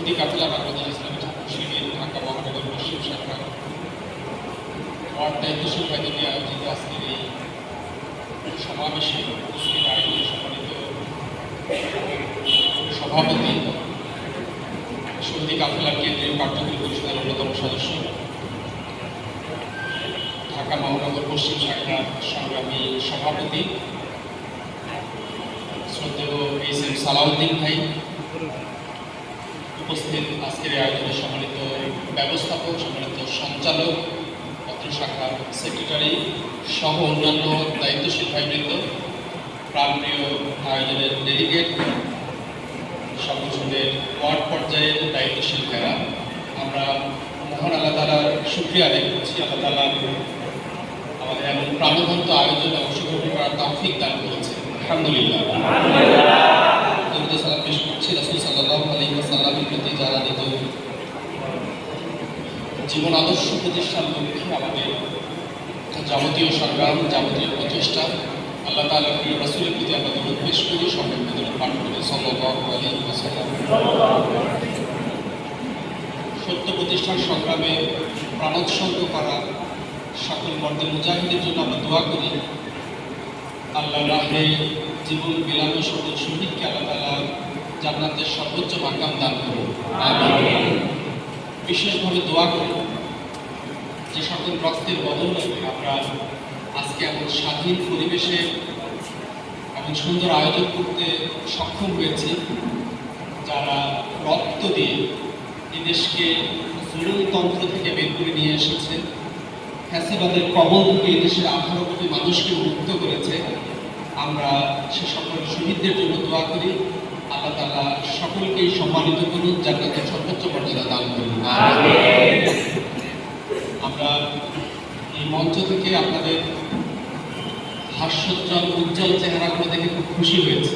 সর্দি কাফেলা বাংলাদেশ ইসলামী ছাত্র শিবির ঢাকা মহানগর পশ্চিম শাখা ওয়ার্ড দায়িত্বশীল ভাইদের নিয়ে আয়োজিত আজকের এই সমাবেশে উপস্থিত আয়োজনে সম্মানিত সভাপতি, সর্দি কাফেলার কেন্দ্রীয় কার্যকরী পরিষদের অন্যতম সদস্য, ঢাকা মহানগর পশ্চিম শাখার সংগ্রামী সভাপতি শ্রদ্ধেয় এইচ.এম. সালাউদ্দিন ভাই, উপস্থিত আজকের আয়োজনের সম্মানিত ব্যবস্থাপক, সম্মানিত সঞ্চালক, পত্র শাখার সেক্রেটারি সহ অন্যান্য দায়িত্বশীল ভাইবৃন্দ, প্রাণপ্রিয় আয়োজনের ডেলিগেট, সংগঠনের ওয়ার্ড পর্যায়ের দায়িত্বশীল ভাইরা, আমরা মহান আল্লাহ তাআলার শুকরিয়া আদায় করছি। আল্লাহ তাআলা আমাদের এমন প্রাণবন্ত আয়োজনে অংশগ্রহণ করার তৌফিক দান করেছে, আলহামদুলিল্লাহ। সালাম পেশ করছি রাসূল সাল্লাল্লাহু আলাইহি ওয়াসাল্লামের প্রতি, যারা নিজ জীবন আদর্শ প্রতিষ্ঠার লক্ষ্যে আমাদের যাবতীয় সংগ্রাম, যাবতীয় প্রচেষ্টা, আল্লাহ তাআলার প্রিয় রাসূলের প্রতি আমরা দরুদ পেশ করি, সম্মানিত দরুদ পাঠ করি সাল্লাল্লাহু আলাইহি ওয়াসাল্লাম। সত্য প্রতিষ্ঠার সংগ্রামে প্রাণোৎসর্গ করা সকল মর্দে মুজাহিদের জন্য আমরা দোয়া করি। আল্লাহর রাহে জীবন বিলানো সকল শহীদকে আল্লাহ তাআলা জান্নাতের সর্বোচ্চ মাকাম দান করুন, আমিন। বিশেষভাবে দোয়া করি যে সকল রক্তের বদলে আমরা আজকে এমন স্বাধীন পরিবেশে এমন সুন্দর আয়োজন করতে সক্ষম হয়েছি, যারা রক্ত দিয়ে এই দেশকে জুলুমতন্ত্র থেকে বের করে নিয়ে এসেছে, ফ্যাসিবাদের কবল থেকে এই দেশের 18 কোটি মানুষকে মুক্ত করেছে। আমরা সে সকল শহীদদের জন্য দোয়া করি, আল্লাহ তাআলা সকলকেই সম্মানিত করুন, জান্নাতের সর্বোচ্চ মর্যাদা দান করুন, আমিন। আমরা এই মঞ্চ থেকে আপনাদের হাস্যোজ্জ্বল উজ্জ্বল চেহারাগুলো দেখে খুব খুশি হয়েছে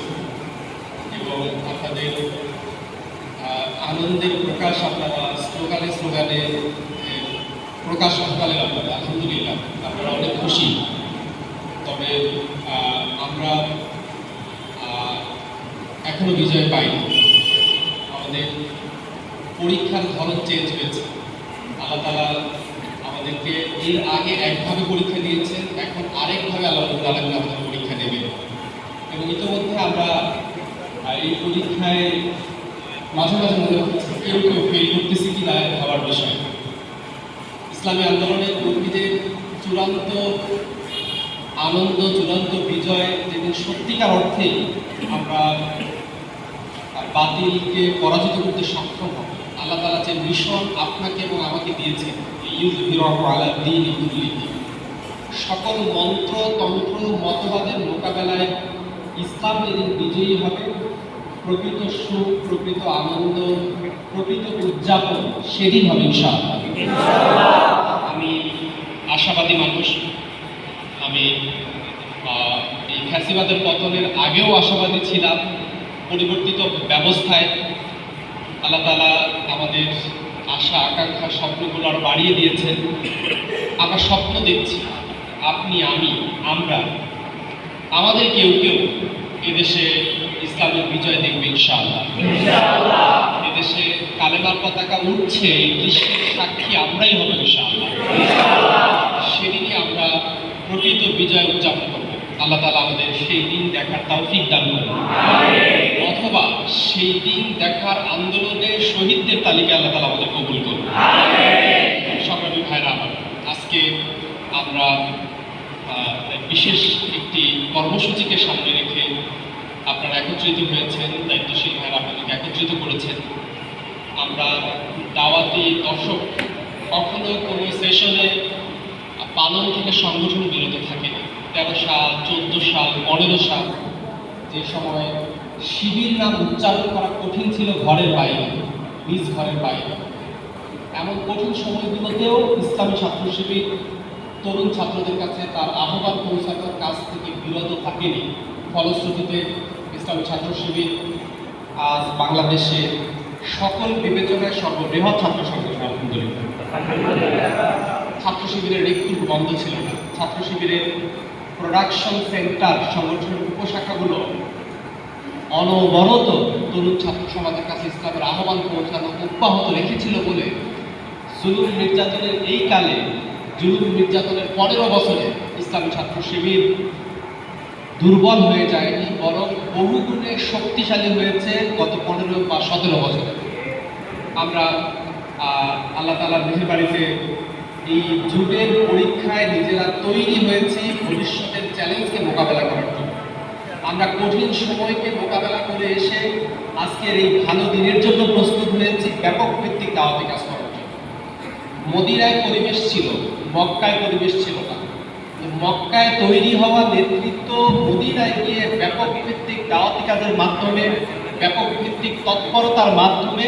এবং আপনাদের আনন্দের প্রকাশ আপনারা স্লোগানে প্রকাশ ঘটালেন। আপনারা আলহামদুলিল্লাহ, আপনারা অনেক খুশি। তবে আমরা এখনো বিজয় পাইনি। আমাদের পরীক্ষার ধরন চেঞ্জ হয়েছে। আল্লাহ তাআলা আমাদেরকে এর আগে একভাবে পরীক্ষা দিয়েছেন, এখন আরেকভাবে আল্লাহ রাব্বুল আলামিন আমাদের পরীক্ষা দেবেন এবং ইতিমধ্যে আমরা এই পরীক্ষায় মাঝে মাঝে মনে হচ্ছে কেউ ফেল করতেছি কি না ভাবার বিষয়। ইসলামী আন্দোলনের কর্মীদের চূড়ান্ত আনন্দ, চূড়ান্ত বিজয়, যেদিন সত্যিকার অর্থে আমরা বাতিলকে পরাজিত করতে সক্ষম হব। আল্লাহ তাআলা যে মিশন আপনাকে এবং আমাকে দিয়েছেন, ইউযহিরাহু আলা দীনি কুল্লিহি, সকল মন্ত্র তন্ত্র মতবাদের মোকাবেলায় ইসলাম যেদিন বিজয়ী হবে, প্রকৃত সুখ, প্রকৃত আনন্দ, প্রকৃত উদযাপন সেদিন হবে ইনশাআল্লাহ। আমি আশাবাদী মানুষ। আমি এই ফ্যাসিবাদের পতনের আগেও আশাবাদী ছিলাম। পরিবর্তিত ব্যবস্থায় আল্লাহ তাআলা আমাদের আশা, আকাঙ্ক্ষা, স্বপ্নগুলো আর বাড়িয়ে দিয়েছেন। আমরা স্বপ্ন দেখছি, আপনি, আমি, আমরা, আমাদের কেউ কেউ এদেশে ইসলামের বিজয় দেখবে ইনশাআল্লাহ। এদেশে কালেমার পতাকা উঠছে, এই দৃশ্যের সাক্ষী আমরাই হব ইনশাআল্লাহ। সেদিনই আমরা প্রকৃত বিজয় উদযাপন করব। আল্লাহ তাআলা আমাদের সেই দিন দেখার তৌফিক দান করুন, অথবা সেই দিন দেখার আন্দোলনে শহীদদের তালিকা আল্লাহ তাআলা আমাদের কবুল করুন। সংগ্রামী ভাইরা আমার, আজকে আমরা বিশেষ একটি কর্মসূচিকে সামনে রেখে আপনারা একত্রিত হয়েছেন, দায়িত্বশীল ভাইরা আপনাদেরকে একত্রিত করেছেন। আমরা দাওয়াতি দশক কখনো কোনো সেশনে পালন থেকে সংগঠন বিরত থাকেনি। 13 সাল, 14 সাল, 15 সাল, যে সময় শিবির নাম উচ্চারণ করা কঠিন ছিল ঘরের বাইরে, নিজ ঘরের বাইরে, এমন কঠিন সময়গুলোতেও ইসলামী ছাত্র শিবির তরুণ ছাত্রদের কাছে তার আহ্বান পৌঁছানোর কাছ থেকে বিরত থাকেনি। ফলশ্রুতিতে ইসলামী ছাত্র শিবির আজ বাংলাদেশে সকল বিবেচনায় সর্ববৃহৎ ছাত্র সংগঠন, আলহামদুলিল্লাহ। ছাত্র শিবিরের রিক্রুট বন্ধ ছিল না। ছাত্র শিবিরের প্রোডাকশন সেন্টার, সংগঠনের উপশাখাগুলো অনবরত তরুণ ছাত্র সমাজের কাছে ইসলামের আহ্বান পৌঁছানো অব্যাহত রেখেছিল বলে জুলুম নির্যাতনের এই কালে, জুলুম নির্যাতনের 15 বছরে ইসলামী ছাত্র শিবির দুর্বল হয়ে যায়নি, বরং বহুগুণে শক্তিশালী হয়েছে গত 15 বা 17 বছরে। আমরা আল্লাহ তাআলার মেহেরবাড়িতে এই যুগের পরীক্ষায় নিজেরা তৈরি হয়েছি ভবিষ্যতের চ্যালেঞ্জকে মোকাবেলা করার জন্য। আমরা কঠিন সময়কে মোকাবেলা করে এসে আজকের এই ভালো দিনের জন্য প্রস্তুত হয়েছি ব্যাপক ভিত্তিক দাওয়াতি কাজ করার জন্য। মদিনায় পরিবেশ ছিল, মক্কায় পরিবেশ ছিল না। মক্কায় তৈরি হওয়া নেতৃত্ব মদিনায় গিয়ে ব্যাপক ভিত্তিক দাওয়াতি কাজের মাধ্যমে, ব্যাপক ভিত্তিক তৎপরতার মাধ্যমে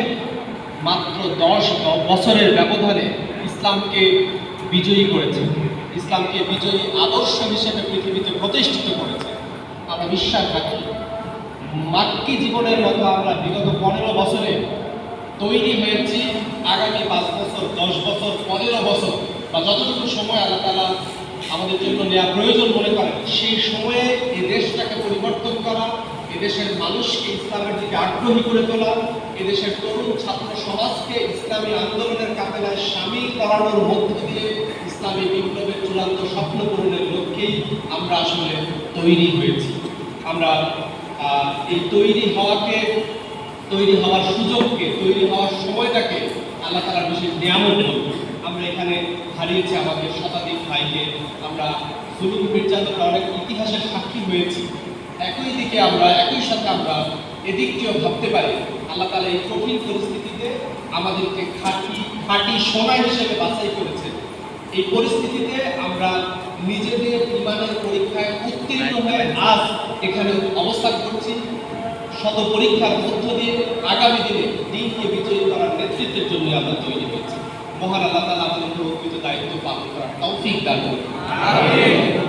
মাত্র 10 বছরের ব্যবধানে ইসলামকে বিজয়ী করেছে, ইসলামকে বিজয়ী আদর্শ হিসেবে পৃথিবীতে প্রতিষ্ঠিত করেছে। আমরা বিশ্বাস রাখি মাক্কি জীবনের মতো আমরা বিগত 15 বছরে তৈরি হয়েছি আগামী 5 বছর, 10 বছর, 15 বছর বা যতটুকু সময় আল্লাহ তাআলা আমাদের জন্য নেওয়া প্রয়োজন মনে করেন, সেই সময়ে এই দেশটাকে পরিবর্তন করা, এদেশের মানুষকে ইসলামের দিকে আগ্রহী করে তোলা, এদেশের তরুণ ছাত্র সমাজকে ইসলামী আন্দোলনের কাফেলায় সামিল করানোর মধ্য দিয়ে ইসলামী বিপ্লবের চূড়ান্ত স্বপ্ন পূরণের লক্ষ্যেই আমরা আসলে তৈরি হয়েছি। আমরা এই তৈরি হওয়ার সুযোগকে, তৈরি হওয়ার সময়টাকে আল্লাহ তাআলার বিশেষ নিয়ামত বলব। আমরা এখানে হারিয়েছি আমাদের শতাধিক ভাইকে, আমরা জুলুম নির্যাতনের অনেক ইতিহাসের সাক্ষী হয়েছি। একই সাথে আমরা এদিকটিও ভাবতে পারি আল্লাহ তাআলা এই কঠিন পরিস্থিতিতে আমাদেরকে খাঁটি সোনা হিসেবে বাছাই করেছে। এই পরিস্থিতিতে আমরা নিজেদের ইমানের পরীক্ষায় উত্তীর্ণ হয়ে আজ এখানে অবস্থান করছি। শত পরীক্ষার মধ্য দিয়ে আগামী দিনে দিনকে বিজয়ী করার নেতৃত্বের জন্য আমরা তৈরি হয়েছি। মহান আল্লাহ তাআলা আমাদের দায়িত্ব পালন করার তৌফিক দান করুন।